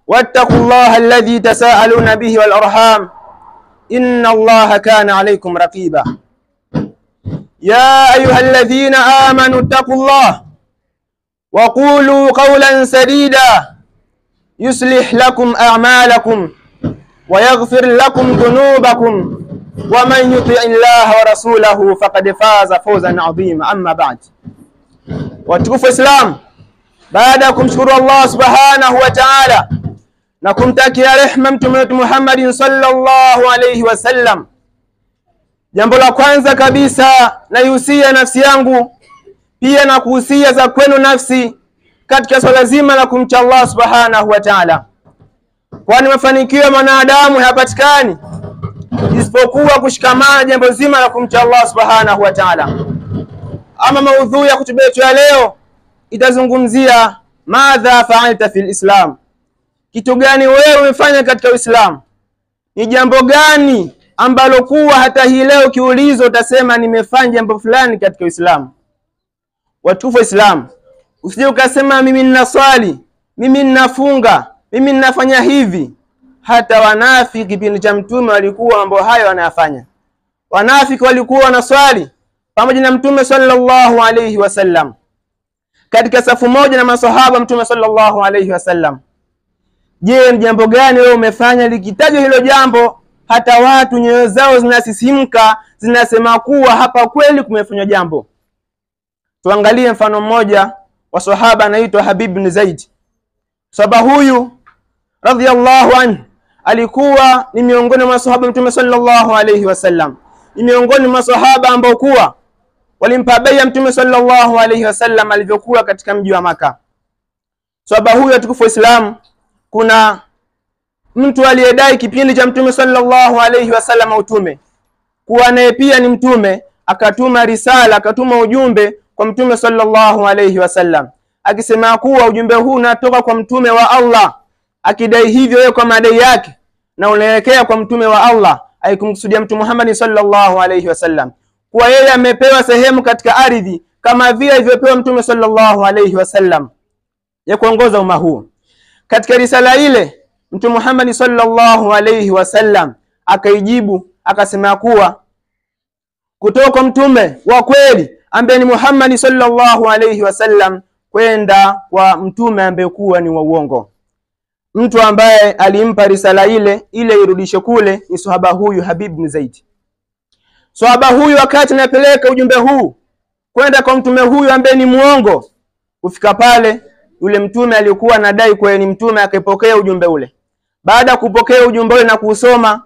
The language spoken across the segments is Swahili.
واتقوا الله الذي تساءلون به والأرحام إن الله كان عليكم رقيبا. يا أيها الذين آمنوا اتقوا الله وقولوا قولا سديدا يصلح لكم أعمالكم ويغفر لكم ذنوبكم ومن يطع الله ورسوله فقد فاز فوزا عظيما. أما بعد، watukufu Islam, baada ya kumshukuru Allah subhanahu wa ta'ala na kumtakia rehema mtume wetu Muhammad sallallahu alayhi wasallam, jambo la kwanza kabisa naihusia nafsi yangu pia na kuhusia za kwenu nafsi katika swala zima la kumcha Allah subhanahu wa ta'ala, kwani mafanikio ya mwanadamu hayapatikani isipokuwa kushikamana jambo zima la kumcha Allah subhanahu wa ta'ala. Ama maudhui ya kutuba yetu ya leo itazungumzia madha fa'alta fil Islam, kitu gani wewe umefanya katika Uislamu, ni jambo gani ambalo kuwa hata hii leo kiulizo utasema nimefanya jambo fulani katika Uislamu. Watukufu wa Islam, usije ukasema mimi ninaswali, mimi ninafunga, mimi ninafanya hivi. Hata wanafiki kipindi cha mtume walikuwa mambo hayo wanayafanya. Wanafiki walikuwa wanaswali pamoja na mtume sallallahu alayhi wasallam katika safu moja na masahaba mtume sallallahu alayhi wasallam. Je, ni jambo gani wewe umefanya likitajwa hilo jambo hata watu nyoyo zao zinasisimka, zinasema kuwa hapa kweli kumefanywa jambo? Tuangalie mfano mmoja wa sahaba anaitwa Habib bin Zaid. Sahaba huyu radhiyallahu anhu alikuwa ni miongoni mwa masahaba mtume sallallahu alayhi wasallam, ni miongoni mwa masahaba ambao kuwa walimpa bai'a mtume sallallahu alayhi wasallam alivyokuwa katika mji wa Maka. Sahaba huyu atukufu Islam, kuna mtu aliyedai kipindi cha mtume sallallahu alayhi wasallam utume, kuwa naye pia ni mtume, akatuma risala, akatuma ujumbe kwa mtume sallallahu alayhi wasallam akisema kuwa ujumbe huu unatoka kwa mtume wa Allah, akidai hivyo yeye kwa madai yake na unaelekea kwa mtume wa Allah, aikumkusudia mtume Muhammad sallallahu alayhi wasallam, kuwa yeye amepewa sehemu katika ardhi kama vile alivyopewa mtume sallallahu alayhi wasallam ya kuongoza umma huu. Katika risala ile mtume Muhammad sallallahu alayhi wasallam akaijibu akasema kuwa kutoka kwa mtume wa kweli ambaye ni Muhammad sallallahu alayhi wasallam kwenda kwa mtume ambaye kuwa ni wa uongo. Mtu ambaye alimpa risala ile irudishe kule ni sahaba huyu Habib bin Zaid. Sahaba huyu wakati anapeleka ujumbe huu kwenda kwa mtume huyu ambaye ni muongo, kufika pale yule mtume alikuwa anadai kwa ni mtume, akipokea ujumbe ule. Baada ya kupokea ujumbe ule na kusoma,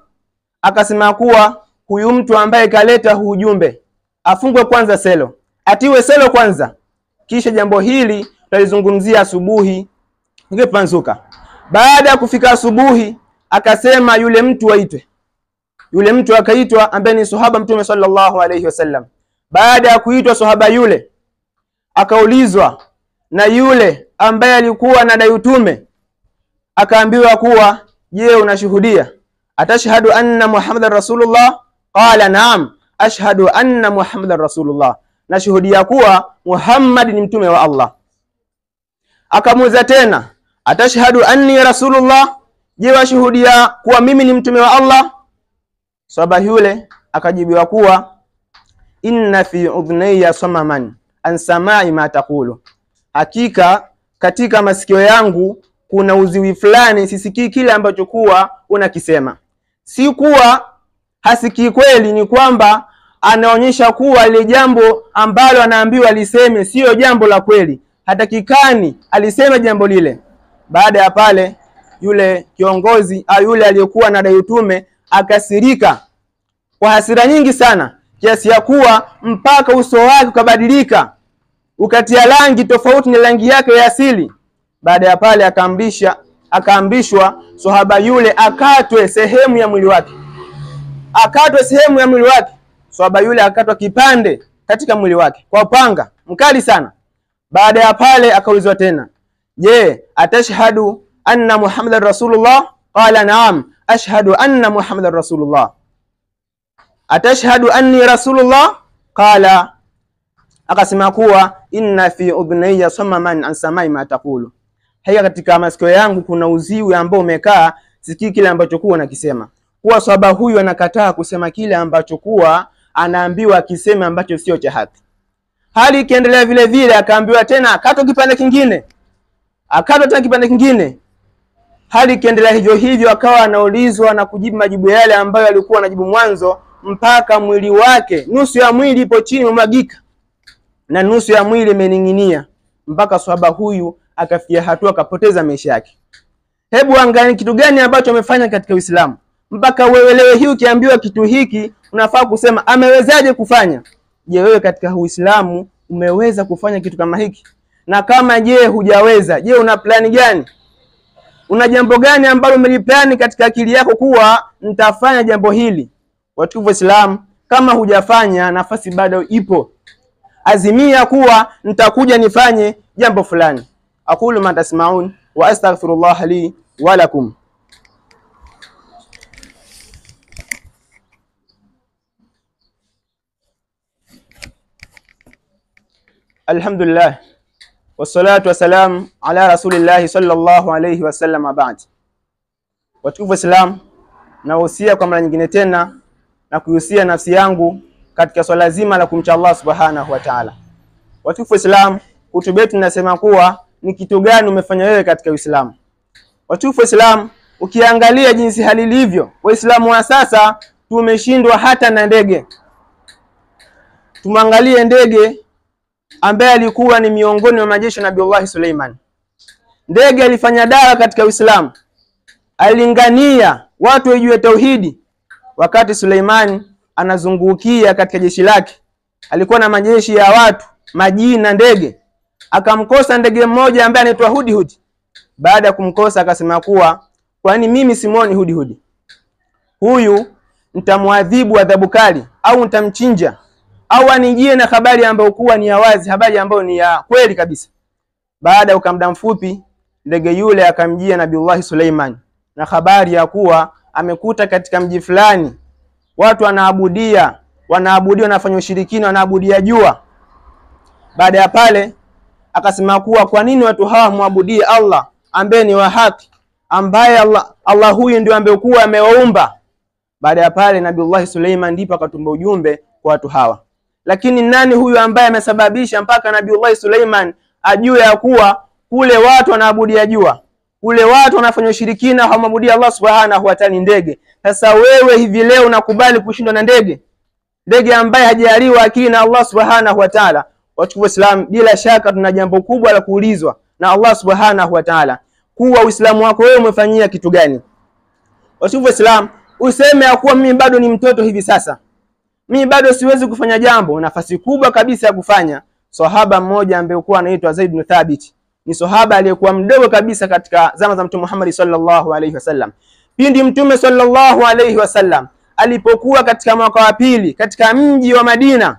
akasema kuwa huyu mtu ambaye kaleta huu ujumbe afungwe kwanza selo, atiwe selo kwanza, kisha jambo hili tutalizungumzia asubuhi ingepanzuka. Baada ya kufika asubuhi, akasema yule mtu aitwe. Yule mtu akaitwa ambaye ni sahaba mtume sallallahu alayhi wasallam. Baada ya kuitwa sahaba yule, akaulizwa na yule ambaye alikuwa anadai utume, akaambiwa kuwa je, unashuhudia? Atashhadu anna Muhammadar Rasulullah? Qala na'am ashhadu anna Muhammadar Rasulullah, nashuhudia kuwa Muhammad ni mtume wa Allah. Akamuuliza tena, atashhadu anni Rasulullah? Je, washuhudia kuwa mimi ni mtume wa Allah? Sahaba yule akajibiwa kuwa inna fi udhnayya samaman an samai ma taqulu, hakika katika masikio yangu kuna uziwi fulani, sisikii kile ambacho kuwa unakisema. Si kuwa hasikii kweli, ni kwamba anaonyesha kuwa ile jambo ambalo anaambiwa aliseme sio jambo la kweli, hatakikani aliseme jambo lile. Baada ya pale yule kiongozi au yule aliyekuwa anadai utume akasirika kwa hasira nyingi sana, kiasi ya kuwa mpaka uso wake ukabadilika, ukatia rangi tofauti na rangi yake ya asili. Baada ya pale akaamrishwa sahaba yule akatwe sehemu ya mwili wake. Akatwe sehemu ya mwili wake. Sahaba yule akatwa kipande katika mwili wake kwa upanga mkali sana. Baada ya pale akaulizwa tena, je, atashhadu anna Muhammadar Rasulullah? Qala na'am ashhadu anna Muhammadar Rasulullah. Atashhadu anni Rasulullah? Qala, akasema kuwa inna fi udhnayya samaman an samai ma taqulu, haya katika masikio yangu kuna uziwi ambao umekaa, sikii kile ambacho kuwa nakisema. Kwa sababu huyu anakataa kusema kile ambacho kuwa anaambiwa akisema ambacho sio cha haki. Hali ikiendelea vile vile, akaambiwa tena akato kipande kingine, akato tena kipande kingine. Hali ikiendelea hivyo hivyo, akawa anaulizwa na kujibu majibu yale ambayo alikuwa anajibu mwanzo, mpaka mwili wake nusu ya mwili ipo chini imemwagika na nusu ya mwili imening'inia, mpaka swahaba huyu akafikia hatua akapoteza maisha yake. Hebu angalia kitu gani ambacho amefanya katika Uislamu mpaka wewe leo hii ukiambiwa kitu hiki unafaa kusema amewezaje kufanya? Je, wewe katika Uislamu umeweza kufanya kitu kama hiki? Na kama je hujaweza, je una plani gani? Una jambo gani ambalo umeliplani katika akili yako kuwa nitafanya jambo hili? Watukufu Islam, kama hujafanya, nafasi bado ipo. Azimia kuwa nitakuja nifanye jambo fulani. Aqulu ma tasma'un wa astaghfirullah li wa lakum. Alhamdulillah wassalatu wassalam ala rasulillah sallallahu alayhi wasallam, ba'd. Watukufu Islam, nahusia kwa mara nyingine tena na kuhusia nafsi yangu katika swala zima la kumcha Allah subhanahu wa ta'ala. Watukufu Islam, hutuba yetu tunasema kuwa ni kitu gani umefanya wewe katika Uislamu. Watukufu Islam, ukiangalia jinsi hali ilivyo, Waislamu wa sasa tumeshindwa hata na ndege. Tumangalie ndege ambaye alikuwa ni miongoni mwa majeshi ya Nabii Suleiman. Ndege alifanya dawa katika Uislamu, alingania watu wajue tauhidi. Wakati Suleiman anazungukia katika jeshi lake, alikuwa na majeshi ya watu, majini na ndege. Akamkosa ndege mmoja ambaye anaitwa Hudhud. Baada ya kumkosa akasema kuwa kwani mimi simuoni Hudhud, huyu nitamwadhibu adhabu kali au nitamchinja au anijie na habari ambayo kuwa ni ya wazi, habari ambayo ni ya kweli kabisa. Baada ya muda mfupi, ndege yule akamjia Nabii Suleiman na habari ya kuwa amekuta katika mji fulani watu wanaabudia wanafanya ushirikina, wanaabudia jua. Baada ya pale akasema kuwa kwa nini watu hawa muabudie Allah ambaye ni wa haki, ambaye Allah huyu ndio ambaye kuwa amewaumba. Baada ya pale Nabii Suleiman ndipo akatumba ujumbe kwa watu hawa. Lakini nani huyu ambaye amesababisha mpaka Nabii Suleiman ajue ya kuwa kule watu wanaabudia jua, kule watu wanafanya ushirikina, hawaabudia Allah subhanahu wa ta'ala, ndege? Sasa wewe hivi leo unakubali kushindwa na ndege? Ndege ambaye hajaliwa akili na Allah subhanahu wa ta'ala. Watukufu Islam, bila shaka tuna jambo kubwa la kuulizwa na Allah subhanahu wa ta'ala, kuwa Uislamu wako wewe umefanyia kitu gani? Watukufu Islam, useme ya kuwa mimi bado ni mtoto hivi sasa, mimi bado siwezi kufanya jambo, nafasi kubwa kabisa ya kufanya. Sahaba mmoja ambaye alikuwa anaitwa Zaid bin Thabit, ni sahaba aliyekuwa mdogo kabisa katika zama za Mtume Muhammad sallallahu alayhi wasallam. Pindi Mtume sallallahu alayhi wasallam alipokuwa katika mwaka wa pili katika mji wa Madina,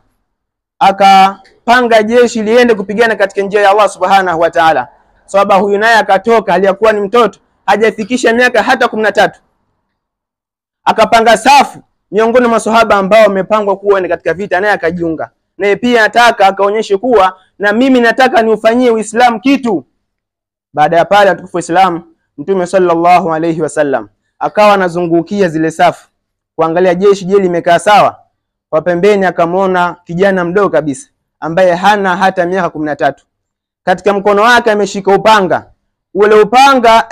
akapanga jeshi liende kupigana katika njia ya Allah subhanahu wa ta'ala. Sahaba huyu naye akatoka, aliyakuwa ni mtoto, hajafikisha miaka hata 13. Akapanga safu miongoni mwa sahaba ambao wamepangwa kuwa ni katika vita, naye akajiunga. Naye pia nataka akaonyeshe kuwa na mimi nataka niufanyie Uislamu kitu. Baada ya pale atukufu Islam, Mtume sallallahu alayhi wasallam akawa anazungukia zile safu kuangalia jeshi je limekaa sawa. Kwa pembeni akamwona kijana mdogo kabisa ambaye hana hata miaka 13. Katika mkono wake ameshika upanga. Ule upanga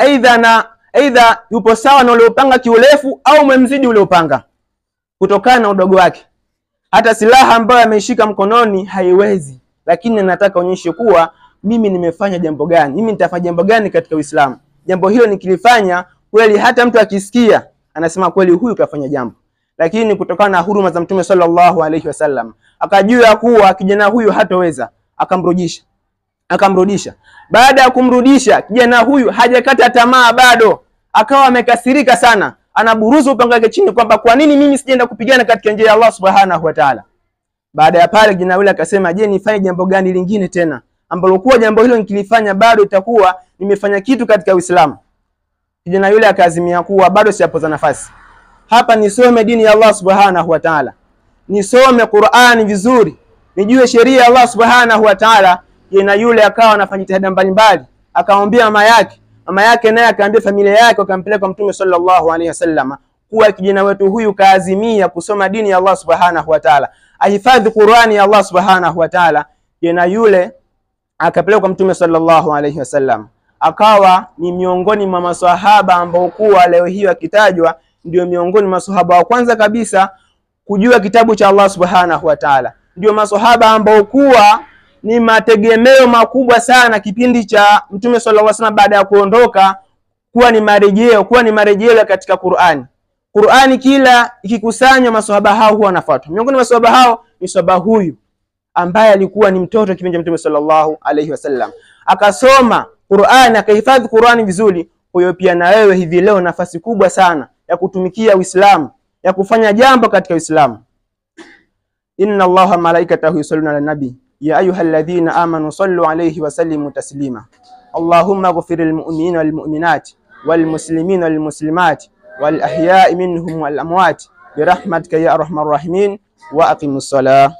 aidha yupo sawa na ule upanga kiurefu au umemzidi ule upanga kutokana na udogo wake. Hata silaha ambayo ameshika mkononi haiwezi. Lakini nataka onyeshe kuwa mimi nimefanya jambo gani, mimi nitafanya jambo gani katika Uislamu. Jambo hilo nikilifanya kweli hata mtu akisikia anasema kweli huyu kafanya jambo. Lakini kutokana na huruma za Mtume sallallahu alayhi wasallam akajua kuwa kijana huyu hataweza, akamrudisha. Baada ya kumrudisha, kijana huyu hajakata tamaa bado, akawa amekasirika sana, anaburuza upanga wake chini kwamba kwa nini mimi sijaenda kupigana katika njia ya Allah subhanahu wa ta'ala. Baada ya pale kijana yule akasema, je, nifanye jambo gani lingine tena ambalo kwa jambo hilo nikilifanya bado itakuwa nimefanya kitu katika Uislamu? Kijana yule akaazimia kuwa bado sijapoza nafasi, hapa nisome dini ya Allah subhanahu wa ta'ala, nisome Qur'ani vizuri, nijue sheria ya Allah subhanahu wa ta'ala. Kijana yule akawa anafanya jitihada mbalimbali, akamwambia mama yake naye akaambia familia yake, akampeleka kwa Mtume sallallahu alaihi wasallam kuwa kijana wetu huyu kaazimia kusoma dini ya Allah subhanahu wa ta'ala, ahifadhi Qur'ani ya Allah subhanahu wa ta'ala. Kijana yule akapelekwa kwa Mtume sallallahu alaihi wasallam, akawa ni miongoni mwa maswahaba ambao kuwa leo hiyo akitajwa ndio miongoni mwa maswahaba wa kwanza kabisa kujua kitabu cha Allah subhanahu wa ta'ala. Ndio maswahaba ambao kuwa ni mategemeo makubwa sana kipindi cha Mtume sallallahu alaihi wasallam baada ya kuondoka, kuwa ni marejeo katika Qur'ani. Qur'ani kila ikikusanywa maswahaba hao huwa wanafuata. Miongoni mwa maswahaba hao ni sahaba huyu ambaye alikuwa ni mtoto kipindi cha Mtume sallallahu alaihi wasallam, akasoma Qur'ani, akahifadhi Qur'ani vizuri. Huyo pia na wewe hivi leo nafasi kubwa sana ya kutumikia Uislamu, ya kufanya jambo katika Uislamu. Inna Allaha malaikatahu yusalluna ala nabi ya ayyuhalladhina amanu sallu alayhi wa sallimu taslima. Allahumma ighfiril mu'minina wal mu'minat wal muslimina wal muslimat wal ahya'i minhum wal amwat birahmatika ya arhamar rahimin wa aqimus salah.